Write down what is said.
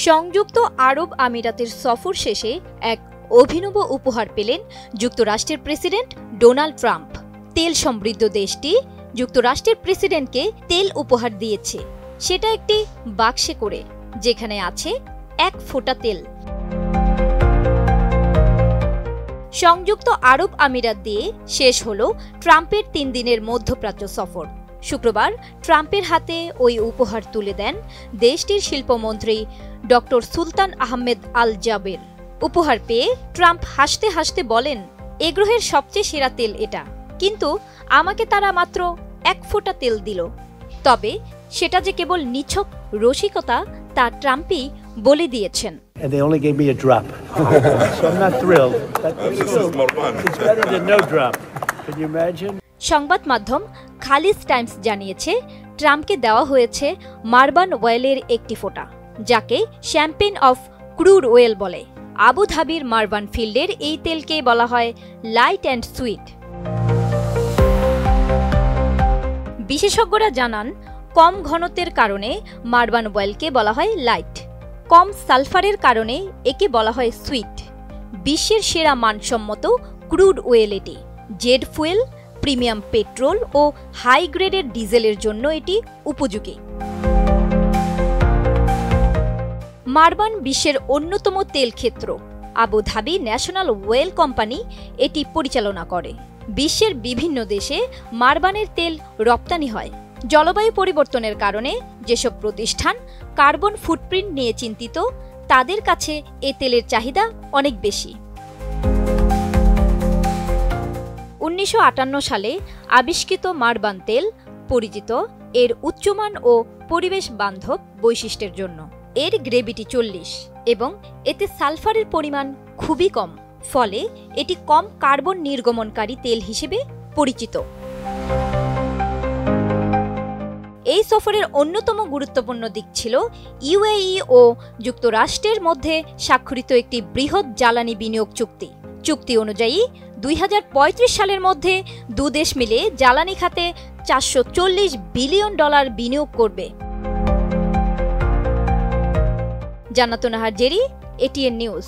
সংযুক্ত আরব আমিরাতের সফর শেষে এক অভিনব উপহার পেলেন যুক্তরাষ্ট্রের প্রেসিডেন্ট ডোনাল্ড ট্রাম্প। তেল সমৃদ্ধ দেশটি যুক্তরাষ্ট্রের প্রেসিডেন্টকে তেল উপহার দিয়েছে, সেটা একটি বাক্সে করে, যেখানে আছে 1 ফোঁটা তেল। সংযুক্ত আরব আমিরাত দিয়ে শেষ হল ট্রাম্পের 3 দিনের মধ্যপ্রাচ্য সফর। শুক্রবার ট্রাম্পের হাতে ওই উপহার তুলে দেন দেশটির শিল্পমন্ত্রী ডক্টর সুলতান আহমেদ আল জাবের। উপহার পেয়ে ট্রাম্প হাসতে হাসতে বলেন, এ গ্রহের সবচেয়ে সেরা তেল এটা, কিন্তু আমাকে তারা মাত্র 1 ফোঁটা তেল দিল। তবে সেটা যে কেবল নিছক রসিকতা তা ট্রাম্পই বলে দিয়েছেন। And they only gave me a drop. So I'm not thrilled. But it's better than no drop. Can you imagine? সংবাদ মাধ্যম খালিজ টাইমস জানিয়েছে, ট্রাম্পকে দেওয়া হয়েছে মারবান ওয়েলের একটি ফোঁটা, যাকে শ্যাম্পেন অফ ক্রুড ওয়েল বলে। আবু ধাবির মারবান ফিল্ডের এই তেলকে বলা হয় লাইট অ্যান্ড সুইট। বিশেষজ্ঞরা জানান, কম ঘনত্বের কারণে মারবান ওয়েলকে বলা হয় লাইট, কম সালফারের কারণে একে বলা হয় সুইট। বিশ্বের সেরা মানসম্মত ক্রুড ওয়েল এটি। জেড ফুয়েল, প্রিমিয়াম পেট্রোল ও হাই গ্রেডের ডিজেলের জন্য এটি উপযোগী। মারবান বিশ্বের অন্যতম তেল ক্ষেত্র। Abu Dhabi national well company এটি পরিচালনা করে। বিশ্বের বিভিন্ন দেশে মারবানের তেল রপ্তানি হয়। জলবায়ু পরিবর্তনের কারণে যেসব প্রতিষ্ঠান কার্বন ফুটপ্রিন্ট নিয়ে চিন্তিত, তাদের কাছে এ তেলের চাহিদা অনেক বেশি। 1958 সালে আবিষ্কৃত মারবান তেল পরিচিত এর উচ্চমান ও পরিবেশ বান্ধব বৈশিষ্ট্যের জন্য। এর গ্রেভিটি 40 এবং এতে সালফারের পরিমাণ খুবই কম, ফলে এটি কম কার্বন নির্গমনকারী তেল হিসেবে পরিচিত। এই সফরের অন্যতম গুরুত্বপূর্ণ দিক ছিল ইউএই ও যুক্তরাষ্ট্রের মধ্যে স্বাক্ষরিত একটি বৃহৎ জ্বালানি বিনিয়োগ চুক্তি। চুক্তি অনুযায়ী 2035 সালের মধ্যে দুদেশ মিলে জ্বালানি খাতে $440 বিলিয়ন বিনিয়োগ করবে। জান্নাতুন নাহার জেরি, এটিএন নিউজ।